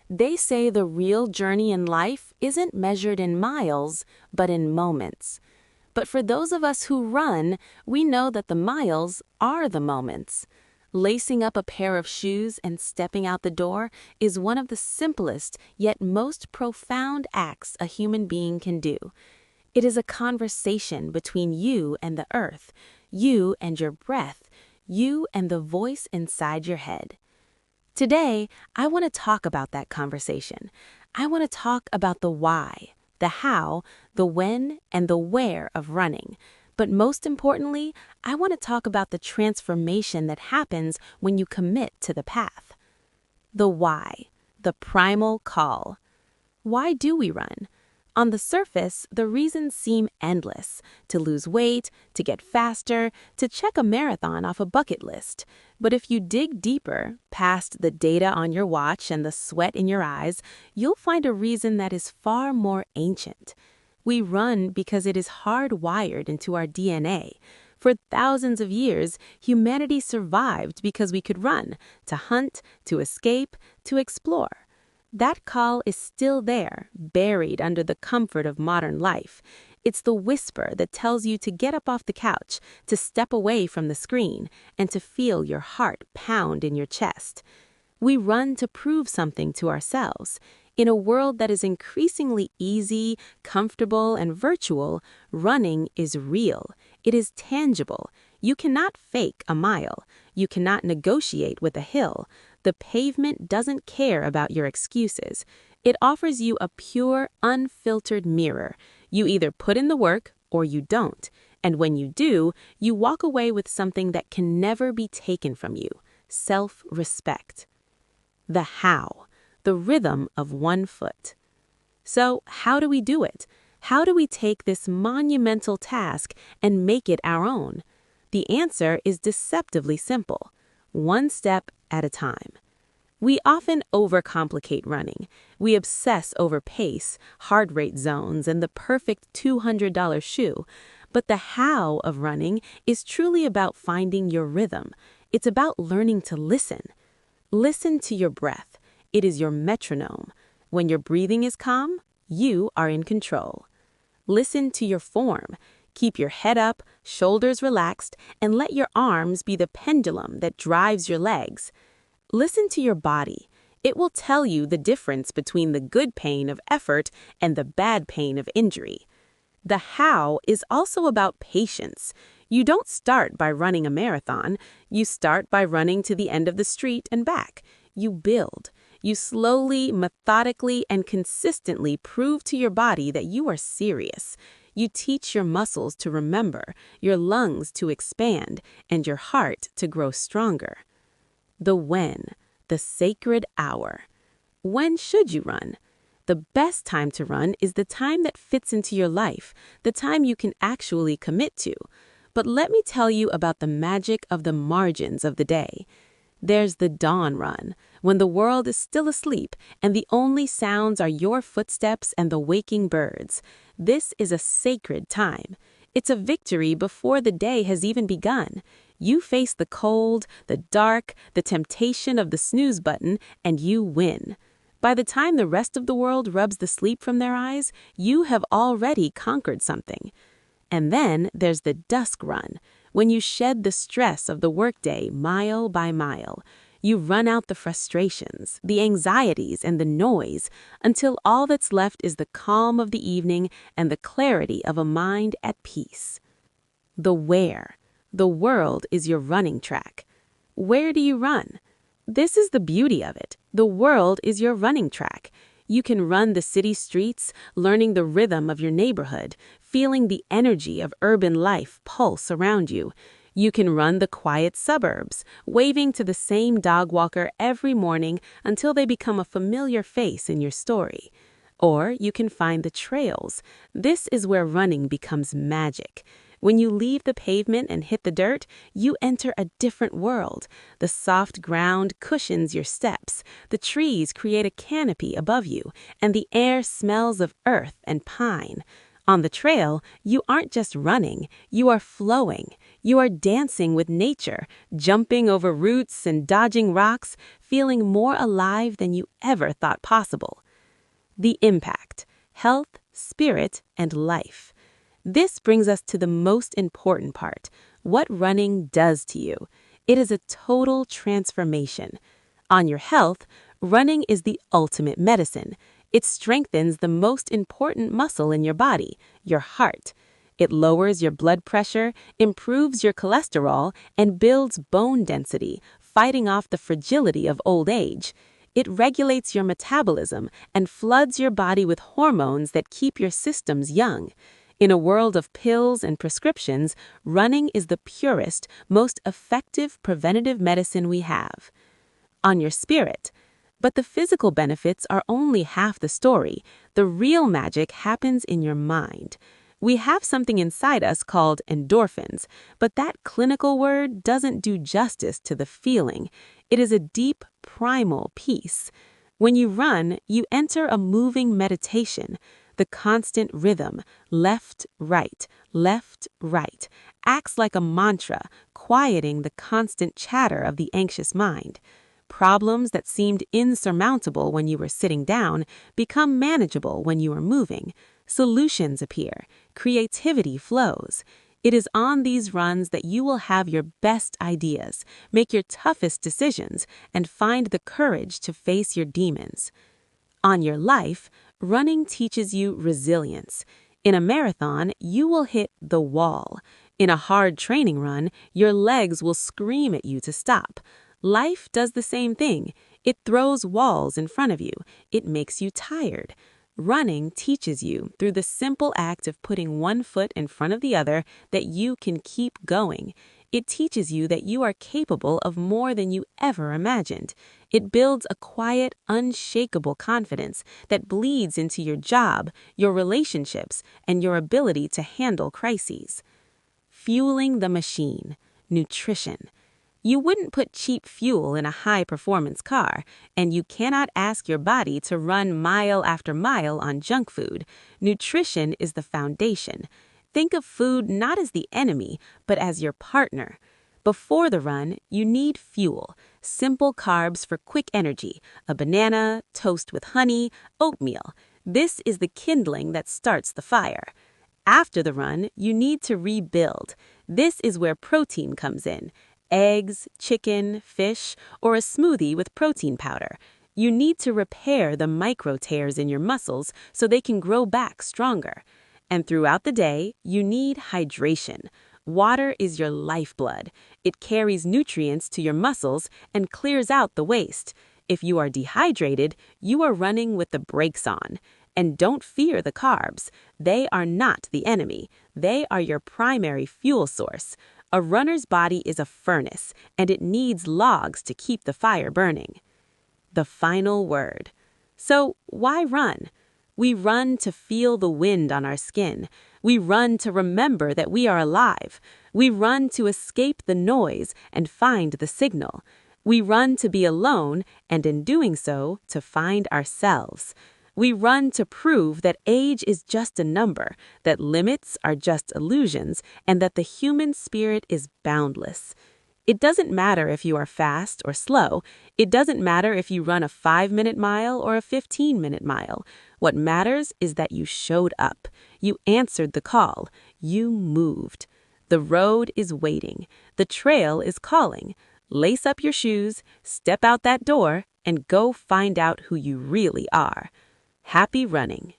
They say the real journey in life isn't measured in miles, but in moments. But for those of us who run, we know that the miles are the moments. Lacing up a pair of shoes and stepping out the door is one of the simplest yet most profound acts a human being can do. It is a conversation between you and the earth, you and your breath, you and the voice inside your head. Today, I want to talk about that conversation. I want to talk about the why, the how, the when, and the where of running. But most importantly, I want to talk about the transformation that happens when you commit to the path. The why, the primal call. Why do we run? On the surface, the reasons seem endless: to lose weight, to get faster, to check a marathon off a bucket list. But if you dig deeper, past the data on your watch and the sweat in your eyes, you'll find a reason that is far more ancient. We run because it is hardwired into our DNA. For thousands of years, humanity survived because we could run, to hunt, to escape, to explore. That call is still there, buried under the comfort of modern life. It's the whisper that tells you to get up off the couch, to step away from the screen, and to feel your heart pound in your chest. We run to prove something to ourselves. In a world that is increasingly easy, comfortable, and virtual, running is real. It is tangible. You cannot fake a mile. You cannot negotiate with a hill. The pavement doesn't care about your excuses. It offers you a pure, unfiltered mirror. You either put in the work or you don't. And when you do, you walk away with something that can never be taken from you: self-respect. The how, the rhythm of one foot. So, how do we do it? How do we take this monumental task and make it our own? The answer is deceptively simple: one step at a time. We often overcomplicate running. We obsess over pace, heart rate zones, and the perfect $200 shoe. But the how of running is truly about finding your rhythm. It's about learning to listen. Listen to your breath. It is your metronome. When your breathing is calm, you are in control. Listen to your form. Keep your head up, shoulders relaxed, and let your arms be the pendulum that drives your legs. Listen to your body. It will tell you the difference between the good pain of effort and the bad pain of injury. The how is also about patience. You don't start by running a marathon. You start by running to the end of the street and back. You build. You slowly, methodically, and consistently prove to your body that you are serious. You teach your muscles to remember, your lungs to expand, and your heart to grow stronger. The when, the sacred hour. When should you run? The best time to run is the time that fits into your life, the time you can actually commit to. But let me tell you about the magic of the margins of the day. There's the dawn run, when the world is still asleep and the only sounds are your footsteps and the waking birds. This is a sacred time. It's a victory before the day has even begun. You face the cold, the dark, the temptation of the snooze button, and you win. By the time the rest of the world rubs the sleep from their eyes, you have already conquered something. And then there's the dusk run, when you shed the stress of the workday mile by mile. You run out the frustrations, the anxieties, and the noise until all that's left is the calm of the evening and the clarity of a mind at peace. The where. The world is your running track. Where do you run? This is the beauty of it. The world is your running track. You can run the city streets, learning the rhythm of your neighborhood, feeling the energy of urban life pulse around you. You can run the quiet suburbs, waving to the same dog walker every morning until they become a familiar face in your story. Or you can find the trails. This is where running becomes magic. When you leave the pavement and hit the dirt, you enter a different world. The soft ground cushions your steps, the trees create a canopy above you, and the air smells of earth and pine. On the trail, you aren't just running, you are flowing. You are dancing with nature, jumping over roots and dodging rocks, feeling more alive than you ever thought possible. The impact: health, spirit, and life. This brings us to the most important part: what running does to you. It is a total transformation. On your health, running is the ultimate medicine. It strengthens the most important muscle in your body, your heart. It lowers your blood pressure, improves your cholesterol, and builds bone density, fighting off the fragility of old age. It regulates your metabolism and floods your body with hormones that keep your systems young. In a world of pills and prescriptions, running is the purest, most effective preventative medicine we have. On your spirit. But the physical benefits are only half the story. The real magic happens in your mind. We have something inside us called endorphins, but that clinical word doesn't do justice to the feeling. It is a deep, primal peace. When you run, you enter a moving meditation. The constant rhythm, left, right, acts like a mantra, quieting the constant chatter of the anxious mind. Problems that seemed insurmountable when you were sitting down become manageable when you are moving. Solutions appear. Creativity flows. It is on these runs that you will have your best ideas, make your toughest decisions, and find the courage to face your demons. On your life, running teaches you resilience. In a marathon, you will hit the wall. In a hard training run, your legs will scream at you to stop. Life does the same thing. It throws walls in front of you. It makes you tired. Running teaches you, through the simple act of putting one foot in front of the other, that you can keep going. It teaches you that you are capable of more than you ever imagined. It builds a quiet, unshakable confidence that bleeds into your job, your relationships, and your ability to handle crises. Fueling the machine. Nutrition. You wouldn't put cheap fuel in a high-performance car, and you cannot ask your body to run mile after mile on junk food. Nutrition is the foundation. Think of food not as the enemy, but as your partner. Before the run, you need fuel, simple carbs for quick energy, a banana, toast with honey, oatmeal. This is the kindling that starts the fire. After the run, you need to rebuild. This is where protein comes in. Eggs, chicken, fish, or a smoothie with protein powder. You need to repair the micro tears in your muscles so they can grow back stronger. And throughout the day, you need hydration. Water is your lifeblood. It carries nutrients to your muscles and clears out the waste. If you are dehydrated, you are running with the brakes on. And don't fear the carbs. They are not the enemy. They are your primary fuel source. A runner's body is a furnace, and it needs logs to keep the fire burning. The final word. So, why run? We run to feel the wind on our skin. We run to remember that we are alive. We run to escape the noise and find the signal. We run to be alone, and in doing so, to find ourselves. We run to prove that age is just a number, that limits are just illusions, and that the human spirit is boundless. It doesn't matter if you are fast or slow. It doesn't matter if you run a 5-minute mile or a 15-minute mile. What matters is that you showed up. You answered the call. You moved. The road is waiting. The trail is calling. Lace up your shoes, step out that door, and go find out who you really are. Happy running.